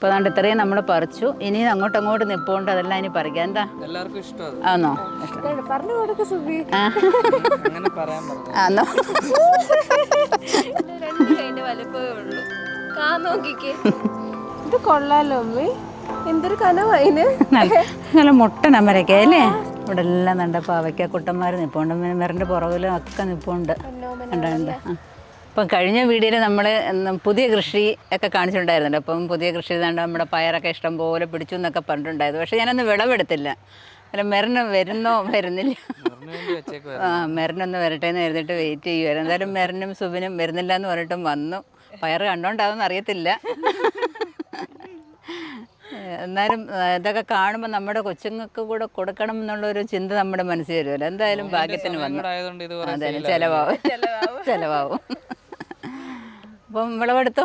ഇപ്പോൾ അതുകൊണ്ട് ഇത്രയും നമ്മൾ പറിച്ചു. ഇനി അങ്ങോട്ട് നിൽപ്പുണ്ട്, അതെല്ലാം ഇനി പറിക്കാം. എന്താ എല്ലാവർക്കും ഇഷ്ടം ആണോ? ആണോ? ഇത് കൊള്ളാലോ അമ്മേ, എന്തൊരു കനവായിന്. നല്ല മുട്ടൻ അമരക്ക അല്ലേ? ഇവിടെ എല്ലാം നല്ല പാവയ്ക്ക കുട്ടന്മാർ നിൽപ്പുണ്ട്, മെറിൻ്റെ പുറകിലും ഒക്കെ നിൽപ്പുണ്ട്. ഉണ്ട്. അപ്പം കഴിഞ്ഞ വീഡിയോയിൽ നമ്മൾ പുതിയ കൃഷി ഒക്കെ കാണിച്ചിട്ടുണ്ടായിരുന്നുണ്ട്. അപ്പം പുതിയ കൃഷി കണ്ട് നമ്മുടെ പയറൊക്കെ ഇഷ്ടം പോലെ പിടിച്ചു എന്നൊക്കെ പറഞ്ഞിട്ടുണ്ടായിരുന്നു. പക്ഷേ ഞാനൊന്ന് വിളവെടുത്തില്ല. അല്ല, മെറിന് വരുന്നില്ല. മെറിനൊന്ന് വരട്ടെ എന്ന് കരുതിയിട്ട് വെയിറ്റ് ചെയ്യുമായിരുന്നു. എന്തായാലും മെറിനും സുബിനും വരുന്നില്ല എന്ന് പറഞ്ഞിട്ടും വന്നു. പയർ കണ്ടോണ്ടാവുമെന്ന് അറിയത്തില്ല. എന്നാലും ഇതൊക്കെ കാണുമ്പോൾ നമ്മുടെ കൊച്ചുങ്ങൾക്ക് കൂടെ കൊടുക്കണം എന്നുള്ളൊരു ചിന്ത നമ്മുടെ മനസ്സിൽ വരുമല്ലോ. എന്തായാലും ഭാഗ്യത്തിന് വന്നു. അതെ, ചിലവാവും. അപ്പം വിളവെടുത്തോ?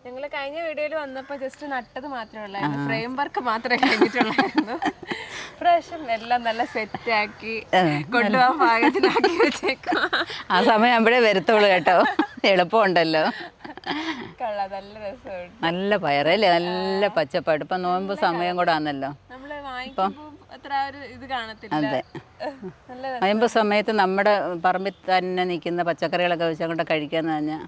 ഞങ്ങൾ കഴിഞ്ഞ വീഡിയോയിൽ വന്നപ്പോൾ ജസ്റ്റ് നട്ടത് മാത്രമേ ഉള്ളായിരുന്നു, ഫ്രെയിം വർക്ക് മാത്രമേ കഴിഞ്ഞിട്ടുള്ളായിരുന്നു. പ്രാവശ്യം എല്ലാം നല്ല സെറ്റാക്കി കൊണ്ടുപോകാൻ പാകത്തിനാക്കി വെച്ചേക്കാം. ആ സമയം ആകുമ്പോഴേ വരത്തുള്ളൂ കേട്ടോ, എളുപ്പമുണ്ടല്ലോ. നല്ല രസമുണ്ട്. നല്ല പയറല്ലേ, നല്ല പച്ചപ്പാട്. ഇപ്പം നോമ്പ് സമയം കൂടെ ആണല്ലോ. അതെ, നോയമ്പ് സമയത്ത് നമ്മുടെ പറമ്പിൽ തന്നെ നിൽക്കുന്ന പച്ചക്കറികളൊക്കെ വെച്ചങ്ങോട്ട് കഴിക്കാന്ന് പറഞ്ഞാൽ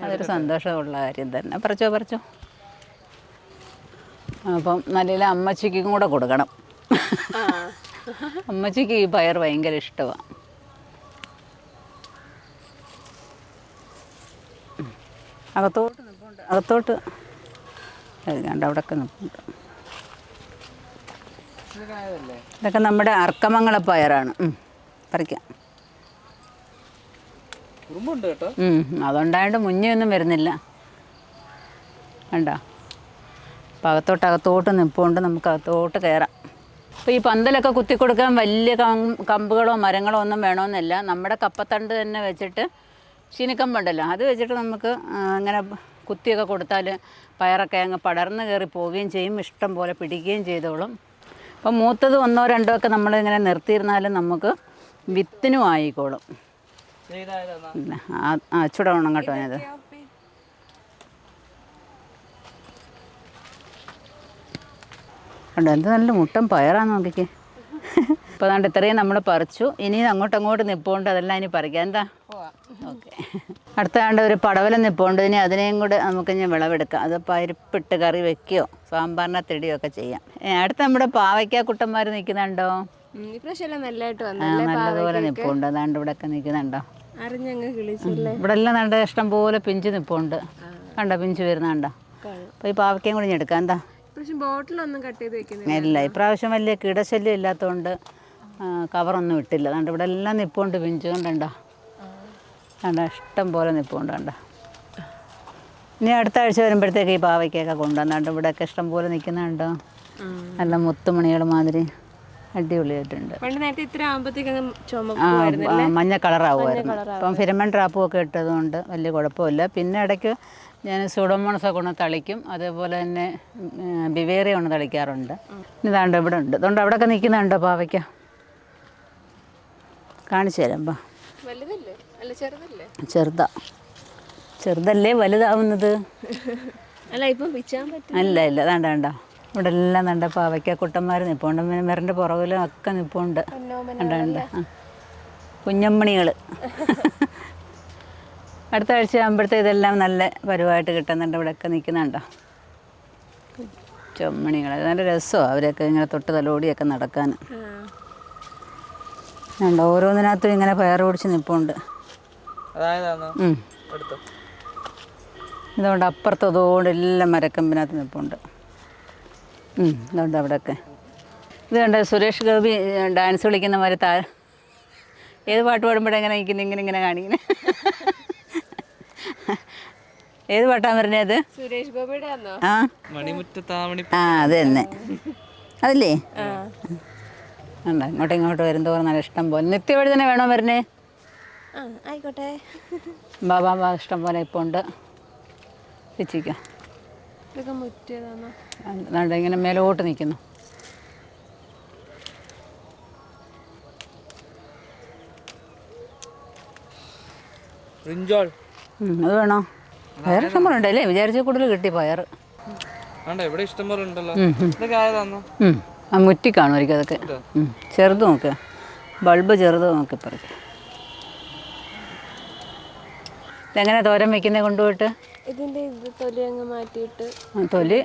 അതൊരു സന്തോഷമുള്ള കാര്യം തന്നെ. പറിച്ചോ. അപ്പം നല്ല അമ്മച്ചിക്കും കൂടെ കൊടുക്കണം. അമ്മച്ചിക്ക് ഈ പയർ ഭയങ്കര ഇഷ്ടമാണ്. അകത്തോട്ട് കണ്ട അവിടെയൊക്കെ നിൽപ്പുണ്ട്. ഇതൊക്കെ നമ്മുടെ അർക്കമംഗള പയറാണ്. പറിക്കാം. അതുകൊണ്ടായിട്ട് മുന്നേ ഒന്നും വരുന്നില്ല. കണ്ടോ? അപ്പം അകത്തോട്ട് നിൽപ്പുണ്ട്. നമുക്ക് അകത്തോട്ട് കയറാം. അപ്പോൾ ഈ പന്തലൊക്കെ കുത്തി കൊടുക്കാൻ വലിയ കമ്പുകളോ മരങ്ങളോ ഒന്നും വേണമെന്നില്ല. നമ്മുടെ കപ്പത്തണ്ട് തന്നെ വെച്ചിട്ട്, ചീനിക്കമ്പുണ്ടല്ലോ, അത് വെച്ചിട്ട് നമുക്ക് അങ്ങനെ കുത്തിയൊക്കെ കൊടുത്താൽ പയറൊക്കെ അങ്ങ് പടർന്ന് കയറി പോവുകയും ചെയ്യും, ഇഷ്ടം പോലെ പിടിക്കുകയും ചെയ്തോളും. അപ്പം മൂത്തത് 1 or 2 ഒക്കെ നമ്മളിങ്ങനെ നിർത്തിയിരുന്നാലും നമുക്ക് വിത്തിനും ആയിക്കോളും. ചൂട വേണം കേട്ടോ. ഞാനത് കണ്ടോ, എന്ത് നല്ല മുട്ടൻ പയറാന്ന് നോക്കിക്കേ. ഇപ്പോൾ അതുകൊണ്ട് ഇത്രയും നമ്മൾ പറിച്ചു. ഇനി അങ്ങോട്ട് നിൽപ്പുണ്ട്, അതെല്ലാം ഇനി പറിക്കാം. എന്താ? ഓക്കെ. അടുത്താണ്ട് ഒരു പടവലം നിൽപ്പുണ്ട്. ഇനി അതിനെയും കൂടെ നമുക്ക് ഇനി വിളവെടുക്കാം. അത് പരിപ്പിട്ട് കറി വെക്കുകയോ സാമ്പാറിനെ തെടിയോ ഒക്കെ ചെയ്യാം. അടുത്ത നമ്മുടെ പാവയ്ക്ക കുട്ടന്മാർ നിൽക്കുന്നുണ്ടോ? നല്ലതുപോലെ നിൽപ്പുണ്ട്. അതാണ്ട് ഇവിടെ ഒക്കെ നിൽക്കുന്നുണ്ടോ? ഇവിടെ എല്ലാം നല്ല ഇഷ്ടം പോലെ പിഞ്ച് നിൽപ്പുണ്ട്. കണ്ടോ, പിഞ്ച് വരുന്നുണ്ടോ? അപ്പോൾ ഈ പാവയ്ക്കയും കൂടി ഇനി എടുക്കാം. എന്താ? ബോട്ടിലൊന്നും കട്ട് ചെയ്ത് വെക്കുന്നില്ല. ഇല്ല, ഇപ്രാവശ്യം വലിയ കീടശല്യം ഇല്ലാത്തതുകൊണ്ട് കവറൊന്നും ഇട്ടില്ല. അതുകൊണ്ട് ഇവിടെ എല്ലാം നിൽപ്പുണ്ട് പിഞ്ച്. കണ്ടോ? കണ്ടോ, ഇഷ്ടം പോലെ നിൽപ്പുണ്ട്. കണ്ടോ? ഇനി അടുത്ത ആഴ്ച വരുമ്പോഴത്തേക്ക് ഈ പാവയ്ക്കൊക്കെ കൊണ്ടുവന്നാണ്ട് ഇവിടെയൊക്കെ ഇഷ്ടം പോലെ നിൽക്കുന്നുണ്ടോ? നല്ല മുത്തുമണികൾ മാതിരി അടിപൊളിയായിട്ടുണ്ട്. മഞ്ഞ കളറാവുമായിരുന്നു. ഇപ്പം ഫിരമൺ ട്രാപ്പും ഒക്കെ ഇട്ടതുകൊണ്ട് വലിയ കുഴപ്പമില്ല. പിന്നെ ഇടയ്ക്ക് ഞാൻ സൂഡോമോണസൊക്കെ കൊണ്ട് തളിക്കും. അതേപോലെ തന്നെ ബിവേറിയ കൊണ്ട് തളിക്കാറുണ്ട്. ഇതാണ്ട് ഇവിടെ ഉണ്ട്. അതുകൊണ്ട് അവിടെയൊക്കെ നിൽക്കുന്നുണ്ടോ പാവയ്ക്ക? കാണിച്ചു തരാം. ചെറുതല്ലേ വലുതാവുന്നത്? അല്ല, അതാണ്ട ഇവിടെ എല്ലാം നല്ല പാവയ്ക്ക കുട്ടന്മാർ നിൽപ്പുണ്ട്. മെറിൻ്റെ പുറകിലും ഒക്കെ നിൽപ്പുണ്ട്. കണ്ട കുഞ്ഞമ്മണികൾ. അടുത്ത ആഴ്ച ആകുമ്പോഴത്തെ ഇതെല്ലാം നല്ല പരുവായിട്ട് കിട്ടുന്നുണ്ട്. ഇവിടെയൊക്കെ നിൽക്കുന്നുണ്ടോ ചമ്മണികൾ? നല്ല രസമാണ് അവരൊക്കെ ഇങ്ങനെ തൊട്ട് തലോടിയൊക്കെ നടക്കാൻ. കണ്ടോ, ഓരോന്നിനകത്തും ഇങ്ങനെ പയർ പിടിച്ച് നിൽപ്പുണ്ട്. ഇതുകൊണ്ട് അപ്പുറത്തതുകൊണ്ട് എല്ലാം മരക്കമ്പിനകത്ത് നിൽപ്പുണ്ട്. ഇതുകൊണ്ട് അവിടെയൊക്കെ ഇത് കണ്ട സുരേഷ് ഗോപി ഡാൻസ് കളിക്കുന്ന മാതിരി ഏത് പാട്ട് പാടുമ്പോഴെങ്ങനെ നിൽക്കുന്നത് ഇങ്ങനെ കാണിക്കുന്നത്? ഏത് പാട്ടാ പറഞ്ഞത്? സുരേഷ് ഗോപിയുടെ അത് തന്നെ, അതല്ലേ? ഉണ്ട്. ഇങ്ങോട്ട് വരുന്നതോറും നല്ല ഇഷ്ടം പോലെ നിത്യവഴി തന്നെ വേണോ വരുന്നേ? ആയിക്കോട്ടെ. ബാബാ ഇഷ്ടം പോലെ ഇപ്പോൾ ഉണ്ട്. പിച്ചിക്കാം. ഇങ്ങനെ മേലോട്ട് നിൽക്കുന്നു. അത് വേണോ? വേറെ ഇഷ്ടം പോലെ ഉണ്ടല്ലേ? വിചാരിച്ച കൂടുതൽ കിട്ടി പയർ. ഇവിടെ ഇഷ്ടം പോലെ ഉണ്ടല്ലോ. ഇതൊക്കെ ആയതാന്നോ? ആ മുറ്റി കാണുമായിരിക്കും അതൊക്കെ. ചെറുത് നോക്കുക, ബൾബ് ചെറുത് നോക്കി പറിച്ചു. ഇതെങ്ങനെ തോരൻ വെക്കുന്നത് കൊണ്ടുപോയിട്ട്? ഇതിന്റെ തൊലി അങ്ങ് മാറ്റിയിട്ട്. തൊലി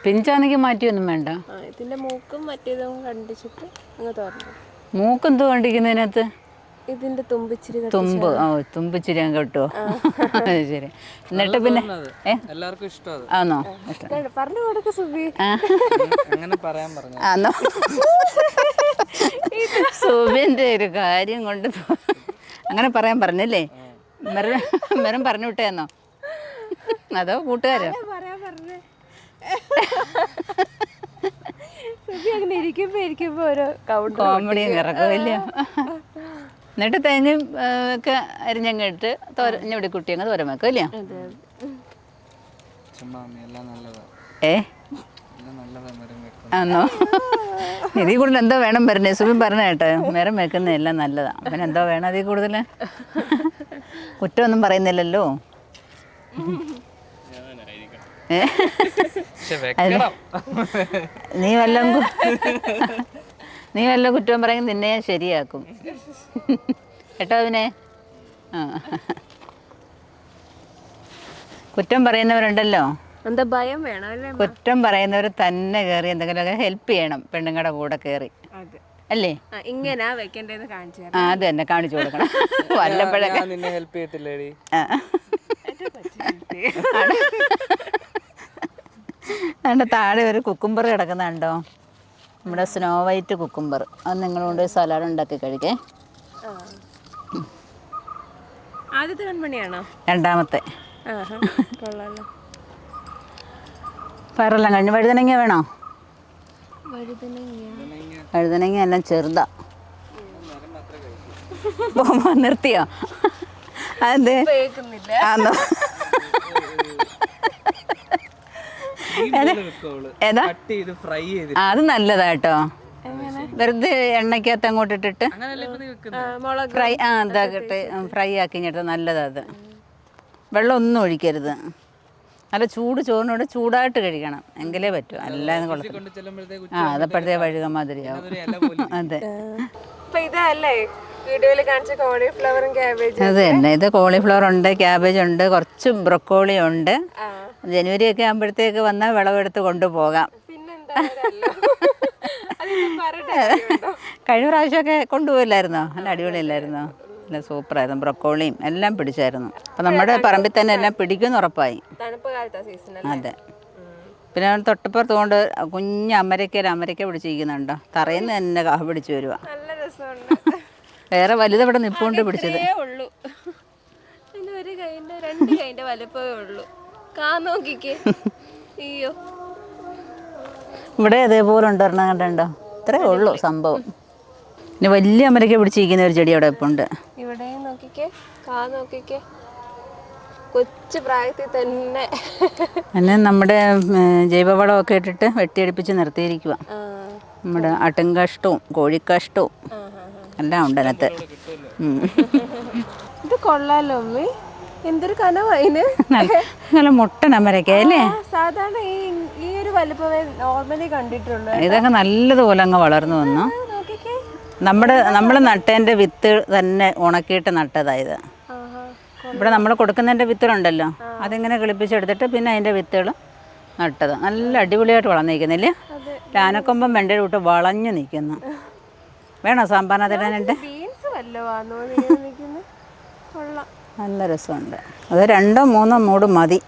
പിഞ്ചാണെങ്കിൽ മാറ്റിയൊന്നും വേണ്ട. ഇതിന്റെ മൂക്കും മറ്റേതും കണ്ടിച്ചിട്ട് അങ്ങ് തോരണം. മൂക്കെന്തോ കണ്ടിരിക്കുന്നതിനകത്ത്? ഇതിന്റെ തുമ്പിച്ചിരി. തുമ്പ് തുമ്പിച്ചിരി അങ്ങ് കിട്ടുമോ? ശരി. എന്നിട്ട് പിന്നെ എല്ലാവർക്കും ഇഷ്ടം ആണോ? പറഞ്ഞു കൊടുക്ക സുബി. അങ്ങനെ പറയാൻ പറഞ്ഞു. ആണോ? സുബിന്റെ ഒരു കാര്യം കൊണ്ട് അങ്ങനെ പറയാൻ പറഞ്ഞല്ലേ? മെറും പറഞ്ഞു വിട്ടേന്നോ? അതോ കൂട്ടുകാരോ? കോമഡിയും ഇറക്കുമല്ലോ. എന്നിട്ട് തേങ്ങയും ഒക്കെ അരിഞ്ഞങ്ങ് ഇട്ട് തോരഞ്ഞവിടെ കുട്ടി അങ്ങ് തോരൻ വെക്കും അല്ലേ? ആന്നോ? ഇതിൽ കൂടുതൽ എന്തോ വേണം പറഞ്ഞേ? സുബിൻ പറഞ്ഞ കേട്ടോ, മെരം വെക്കുന്ന എല്ലാം നല്ലതാണ്. പിന്നെ എന്തോ വേണം അതിൽ കൂടുതൽ? കുറ്റമൊന്നും പറയുന്നില്ലല്ലോ. നീ വല്ല കുറ്റവും പറയും, നിന്നെ ഞാൻ ശരിയാക്കും കേട്ടോ. അവനെ കുറ്റം പറയുന്നവരുണ്ടല്ലോ, എന്താ ഭയം വേണം അല്ലേ? കുറ്റം പറയുന്നവർ തന്നെ കയറി എന്തെങ്കിലുമൊക്കെ ഹെൽപ്പ് ചെയ്യണം, പെണ്ണുങ്ങളുടെ കൂടെ കയറി അല്ലേ? ഇങ്ങനാ വെക്കണ്ടേന്ന് കാണിച്ചു. അത് തന്നെ കാണിച്ചു കൊടുക്കണം വല്ലപ്പോഴൊക്കെ. ഹെൽപ്പ് ചെയ്യത്തില്ലേടി? അതിൻ്റെ താഴെ ഒരു കുക്കുംബർ കിടക്കുന്നുണ്ടോ? നമ്മുടെ സ്നോ വൈറ്റ് കുക്കുംബർ. അത് നിങ്ങളുകൊണ്ട് സലാഡ് ഉണ്ടാക്കി കഴിക്കേ. ആദ്യത്തെ കൺമണിയാണോ? രണ്ടാമത്തെ. പയറെല്ലാം കഴിഞ്ഞു. വഴുതനങ്ങ വേണോ? വഴുതനങ്ങ എല്ലാം ചെറുതാ. നിർത്തിയോ? അതെന്തേ? ആന്നോ? അത് നല്ലതാ കേട്ടോ. വെറുതെ എണ്ണയ്ക്കകത്ത് അങ്ങോട്ട് ഇട്ടിട്ട് ഫ്രൈ ഇതാക്കിട്ട് ഫ്രൈ ആക്കി ഇങ്ങോട്ട് നല്ലതാ അത്. വെള്ളം ഒന്നും ഒഴിക്കരുത്. നല്ല ചൂട് ചോറിനോട് ചൂടായിട്ട് കഴിക്കണം, എങ്കിലേ പറ്റൂ. അല്ലാതെ കുഴപ്പമില്ല. അതപ്പോഴത്തെ വഴുക മാതിരിയാവും. അതെ, അത് തന്നെ. ഇത് കോളിഫ്ലവർ ഉണ്ട്, ക്യാബേജ് ഉണ്ട്, കുറച്ച് ബ്രൊക്കോളി ഉണ്ട്. ജനുവരി ഒക്കെ ആകുമ്പോഴത്തേക്ക് വന്നാൽ വിളവെടുത്ത് കൊണ്ടുപോകാം. കഴിഞ്ഞ പ്രാവശ്യമൊക്കെ കൊണ്ടുപോയില്ലായിരുന്നോ? നല്ല അടിപൊളിയില്ലായിരുന്നോ? നല്ല സൂപ്പറായിരുന്നു. ബ്രൊക്കോളിയും എല്ലാം പിടിച്ചായിരുന്നു. അപ്പം നമ്മുടെ പറമ്പിൽ തന്നെ എല്ലാം പിടിക്കുമെന്ന് ഉറപ്പായി. അതെ. പിന്നെ തൊട്ടപ്പുറത്ത് കൊണ്ട് കുഞ്ഞ് അമരക്ക പിടിച്ചിരിക്കുന്നുണ്ടോ? തറയിൽ നിന്ന് തന്നെ കാഹ് പിടിച്ച് വരുവാ. വേറെ വലുതവിടെ നിപ്പുകൊണ്ട് പിടിച്ചത്. ഇവിടെ അതേപോലെ ഉണ്ടൊരെണ്ണം കണ്ടോ? ഇത്രേ ഉള്ളൂ സംഭവം. പിന്നെ വലിയ അമരക്ക പിടിച്ചിരിക്കുന്ന ഒരു ചെടി അവിടെ ഇപ്പം ഉണ്ട്. ഇവിടെ നോക്കിക്കേ, കൊച്ചു പ്രായത്തിൽ തന്നെ പിന്നെ നമ്മുടെ ജൈവവളമൊക്കെ ഇട്ടിട്ട് വെട്ടിയടിപ്പിച്ച് നിർത്തിയിരിക്കുക. നമ്മുടെ ആട്ടിൻകാഷ്ടവും കോഴിക്കാഷ്ടവും എല്ലാം ഉണ്ട് അതിനകത്ത്. ഇത് കൊള്ളാലോ അമ്മേ, എന്തൊരു കനവായിന്. നല്ല മുട്ടൻ അമരക്ക അല്ലേ? സാധാരണ ഈ ഒരു വലുപ്പമേ നോർമലി കണ്ടിട്ടുള്ളൂ. ഇതൊക്കെ നല്ലതുപോലെ അങ്ങ് വളർന്നു വന്നു. നമ്മൾ നട്ടതിൻ്റെ വിത്ത് തന്നെ ഉണക്കിയിട്ട് നട്ടതായത്. ഇവിടെ നമ്മൾ കൊടുക്കുന്നതിൻ്റെ വിത്തുകളുണ്ടല്ലോ, അതിങ്ങനെ കിളിപ്പിച്ചെടുത്തിട്ട് പിന്നെ അതിൻ്റെ വിത്തുകൾ നട്ടത്. നല്ല അടിപൊളിയായിട്ട് വളർന്നിരിക്കുന്നില്ലേ? ആനക്കൊമ്പം വെണ്ടയുടെ കൂട്ട് വളഞ്ഞു നിൽക്കുന്നു. വേണോ സാമ്പാറിനകത്തിടാനായിട്ട്? നല്ല രസമുണ്ട്. അത് 2-3 മൂട് മതി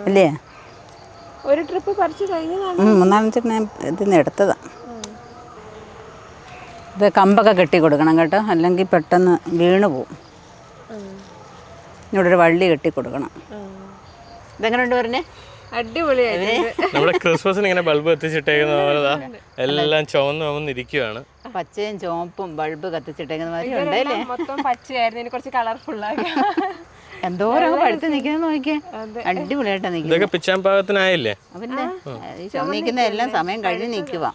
അല്ലേ? ഒരു ട്രിപ്പ് പറിച്ചു കഴിഞ്ഞു. 3-4 ഞാൻ ഇതിന്ന് എടുത്തതാണ്. ഇത് കമ്പൊക്കെ കെട്ടി കൊടുക്കണം കേട്ടോ, അല്ലെങ്കിൽ പെട്ടെന്ന് വീണ് പോവും. ഇവിടെ ഒരു വള്ളി കെട്ടി കൊടുക്കണം. ഇതെങ്ങനെയുണ്ട് പറഞ്ഞേ? അടിപൊളിയായിട്ട്. നമ്മുടെ ക്രിസ്മസിന് ഇങ്ങനെ ബൾബ് കത്തിച്ചിട്ടേക്കുന്ന പോലെ എല്ലാം ചുവന്നിരിക്കുകയാണ്. പച്ചയും ചുവപ്പും ബൾബ് കത്തിച്ചിട്ടേക്കുന്ന മാതിരി ഉണ്ടല്ലേ? മൊത്തം പച്ചയായിരുന്നു, ഇനി കുറച്ച് കളർഫുൾ ആയി. എന്തോരം പഴുത്ത് നിൽക്കുന്നത് നോക്കിയേ, അടിപൊളിയായിട്ടാ നിൽക്കുന്നത്. ഇതൊക്കെ പിച്ചാൻ പാകത്തിനായില്ലേ? പിന്നെ ഈ ചുവന്നിരിക്കുന്ന എല്ലാം സമയം കഴിഞ്ഞ് നിൽക്കുക.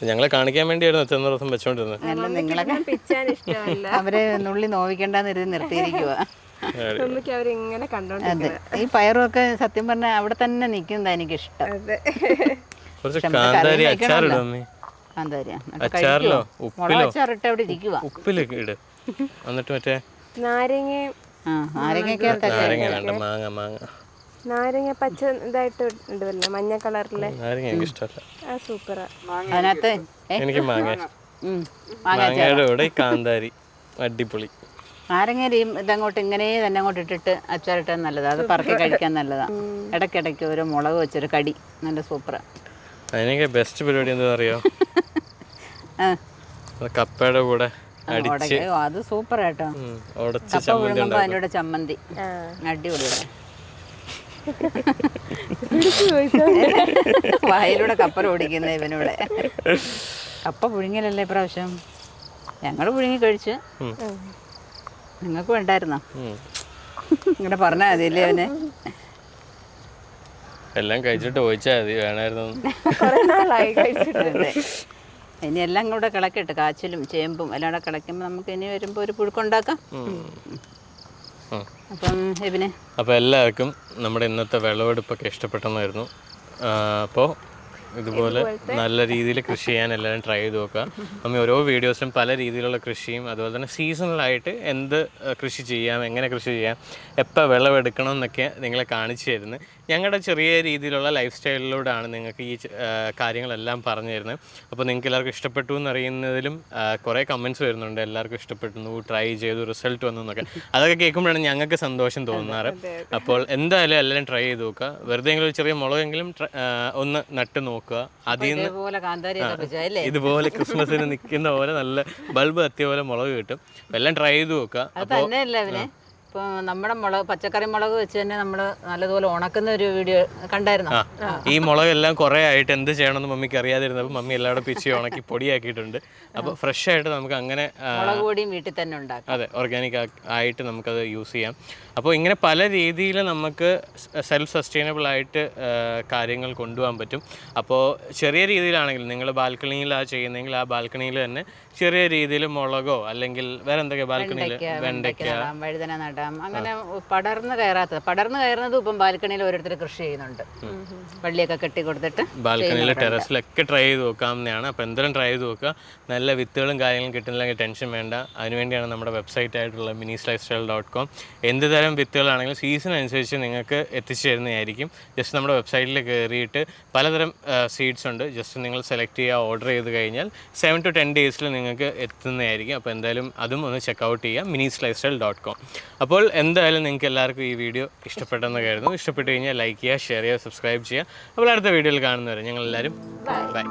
ഞങ്ങളെ കാണിക്കാൻ വേണ്ടിയായിരുന്നു ചെന്ന ദിവസം വെച്ചോണ്ടിരുന്നത്. നിങ്ങളൊക്കെ അവരെ നുള്ളി നോവിക്കണ്ടെന്ന് ഇരുന്ന് നിർത്തിയിരിക്കുക. മമ്മിക്ക് അവരിങ്ങനെ കണ്ടോണ്ടിരിക്കുന്നത്. ഈ പയറുമൊക്കെ സത്യം പറഞ്ഞാൽ അവിടെ തന്നെ നിൽക്കുന്നതാ എനിക്കിഷ്ടം. അതെ. കുറച്ച് കാന്താരി അച്ചാറിടും അമ്മേ. കാന്താരിയാ അച്ചാറിലോ മുളക് അച്ചാറിട്ട് അവിടെ ഇരിക്കുക. ഉപ്പിലൊക്കെ ഇട്. എന്നിട്ട് മറ്റേ നാരങ്ങയും നാരങ്ങ വേണ്ട, മാങ്ങ മാങ്ങ നാരങ്ങ പച്ച ഇതായിട്ട് ഇടുവല്ലോ, മഞ്ഞ കളറിലെ. നാരങ്ങ എനിക്ക് ഇഷ്ടമല്ല. ആ സൂപ്പറാ. അതിനകത്ത് എനിക്ക് മാങ്ങ മാങ്ങയുടെ കൂടെ ഈ കാന്താരി അടിപൊളി. നാരങ്ങയും ഇതങ്ങോട്ട് ഇങ്ങനെ തന്നെ അങ്ങോട്ട് ഇട്ടിട്ട് അച്ചാറിട്ടാൽ നല്ലതാണ്. അത് പറക്കി കഴിക്കാൻ നല്ലതാണ്. ഇടയ്ക്കിടയ്ക്ക് ഒരു മുളക് വെച്ചൊരു കടി നല്ല സൂപ്പറാണ്. അതിനൊക്കെ ബെസ്റ്റ് പരിപാടി എന്താ അറിയോ? കപ്പയുടെ കൂടെ അടിച്ച് അത് സൂപ്പറാട്ടോ. കപ്പ പുഴുങ്ങുമ്പോൾ അതിൻ്റെ കൂടെ ചമ്മന്തി അടിപൊളിയാണ്. വായിലൂടെ കപ്പൽ ഓടിക്കുന്ന ഇവനൂടെ. കപ്പ പുഴുങ്ങിയല്ലേ ഇപ്രാവശ്യം? ഞങ്ങൾ പുഴുങ്ങി കഴിച്ച്. നിങ്ങൾക്ക് വേണ്ടായിരുന്നോ? ഇങ്ങനെ പറഞ്ഞാൽ മതിയല്ലേ അവനെ? എല്ലാം കഴിച്ചിട്ട് ചോദിച്ചാൽ മതി വേണമായിരുന്നു. ഇനി എല്ലാം കൂടെ കിളക്കിട്ട് കാച്ചിലും ചേമ്പും എല്ലാം കൂടെ കിളയ്ക്കുമ്പോൾ നമുക്ക് ഇനി വരുമ്പോൾ ഒരു പുഴുക്കുണ്ടാക്കാം. അപ്പം ഇവന് അപ്പോൾ എല്ലാവർക്കും നമ്മുടെ ഇന്നത്തെ വിളവെടുപ്പൊക്കെ ഇഷ്ടപ്പെട്ടെന്നായിരുന്നു. അപ്പോൾ ഇതുപോലെ നല്ല രീതിയിൽ കൃഷി ചെയ്യാൻ എല്ലാവരും ട്രൈ ചെയ്ത് നോക്കുക. നമ്മൾ ഓരോ വീഡിയോസിലും പല രീതിയിലുള്ള കൃഷിയും അതുപോലെ തന്നെ സീസണലായിട്ട് എന്ത് കൃഷി ചെയ്യാം, എങ്ങനെ കൃഷി ചെയ്യാം, എപ്പോൾ വിളവെടുക്കണം എന്നൊക്കെ നിങ്ങളെ കാണിച്ചു തരുന്നത്. ഞങ്ങളുടെ ചെറിയ രീതിയിലുള്ള ലൈഫ് സ്റ്റൈലിലൂടെയാണ് നിങ്ങൾക്ക് ഈ കാര്യങ്ങളെല്ലാം പറഞ്ഞു തരുന്നത്. അപ്പോൾ നിങ്ങൾക്ക് എല്ലാവർക്കും ഇഷ്ടപ്പെട്ടു എന്നറിയുന്നതിലും കുറേ കമൻറ്റ്സ് വരുന്നുണ്ട്. എല്ലാവർക്കും ഇഷ്ടപ്പെട്ടു, ട്രൈ ചെയ്തു, റിസൾട്ട് വന്നു എന്നൊക്കെ. അതൊക്കെ കേൾക്കുമ്പോഴാണ് ഞങ്ങൾക്ക് സന്തോഷം തോന്നാറ്. അപ്പോൾ എന്തായാലും എല്ലാവരും ട്രൈ ചെയ്ത് നോക്കുക. വെറുതെ എങ്കിലും ഒരു ചെറിയ മുളകെങ്കിലും ഒന്ന് നട്ട് നോക്കുക. അതിൽ നിന്ന് ഇതുപോലെ ക്രിസ്മസിന് നിൽക്കുന്ന പോലെ നല്ല ബൾബ് എത്തിയ പോലെ മുളക് കിട്ടും. എല്ലാം ട്രൈ ചെയ്ത് നോക്കുക. അപ്പോൾ ഇപ്പോൾ നമ്മുടെ മുളക് പച്ചക്കറി മുളക് വെച്ച് തന്നെ നമ്മൾ നല്ലതുപോലെ ഉണക്കുന്ന ഒരു വീഡിയോ കണ്ടായിരുന്നു. ഈ മുളകെല്ലാം കുറേ ആയിട്ട് എന്ത് ചെയ്യണമെന്ന് മമ്മിക്ക് അറിയാതിരുന്നപ്പോൾ മമ്മി എല്ലാവരും പിച്ചി ഉണക്കി പൊടിയാക്കിയിട്ടുണ്ട്. അപ്പോൾ ഫ്രഷ് ആയിട്ട് നമുക്ക് അങ്ങനെ മുളക് പൊടിയും വീട്ടിൽ തന്നെ ഉണ്ടാക്കാം. അതെ, ഓർഗാനിക് ആയിട്ട് നമുക്കത് യൂസ് ചെയ്യാം. അപ്പോൾ ഇങ്ങനെ പല രീതിയിൽ നമുക്ക് സെൽഫ് സസ്റ്റൈനബിൾ ആയിട്ട് കാര്യങ്ങൾ കൊണ്ടുപോകാൻ പറ്റും. അപ്പോൾ ചെറിയ രീതിയിലാണെങ്കിൽ നിങ്ങൾ ബാൽക്കണിയിലാണ് ചെയ്യുന്നതെങ്കിൽ ആ ബാൽക്കണിയിൽ തന്നെ ചെറിയ രീതിയിൽ മുളകോ അല്ലെങ്കിൽ വേറെ എന്തൊക്കെയാ ബാൽക്കണിയിൽ വെണ്ടയ്ക്ക, വഴുതന നടാം. അങ്ങനെ പടർന്ന് കയറുന്നതും ഇപ്പം ബാൽക്കണിയിൽ ഓരോരുത്തർ കൃഷി ചെയ്യുന്നുണ്ട്. വള്ളിയൊക്കെ കെട്ടി കൊടുത്തിട്ട് ബാൽക്കണിയിൽ ടെറസിലൊക്കെ ട്രൈ ചെയ്ത് നോക്കാവുന്നതാണ്. അപ്പോൾ എന്തായാലും ട്രൈ ചെയ്ത് നോക്കുക. നല്ല വിത്തുകളും കാര്യങ്ങളും കിട്ടുന്നില്ലെങ്കിൽ ടെൻഷൻ വേണ്ട. അതിനുവേണ്ടിയാണ് നമ്മുടെ വെബ്സൈറ്റ് ആയിട്ടുള്ള minisLifestyle.com. എന്ത് തരം വിത്തുകളാണെങ്കിലും സീസൺ അനുസരിച്ച് നിങ്ങൾക്ക് എത്തിച്ചു തരുന്നതായിരിക്കും. ജസ്റ്റ് നമ്മുടെ വെബ്സൈറ്റിൽ കയറിയിട്ട് പലതരം സീഡ്സ് ഉണ്ട്. ജസ്റ്റ് നിങ്ങൾ സെലക്ട് ചെയ്യുക, ഓർഡർ ചെയ്ത് കഴിഞ്ഞാൽ 7 to 10 ഡേയ്സിൽ നിങ്ങൾക്ക് എത്തുന്നതായിരിക്കും. അപ്പോൾ എന്തായാലും അതും ഒന്ന് ചെക്കൗട്ട് ചെയ്യുക, minisLifestyle.com. അപ്പോൾ എന്തായാലും നിങ്ങൾക്ക് എല്ലാവർക്കും ഈ വീഡിയോ ഇഷ്ടപ്പെട്ടെന്ന് കരുതുന്നു. ഇഷ്ടപ്പെട്ട് കഴിഞ്ഞാൽ ലൈക്ക് ചെയ്യുക, ഷെയർ ചെയ്യുക, സബ്സ്ക്രൈബ് ചെയ്യുക. അപ്പോൾ അടുത്ത വീഡിയോയിൽ കാണുന്നവരെ ഞങ്ങളെല്ലാവരും ബൈ.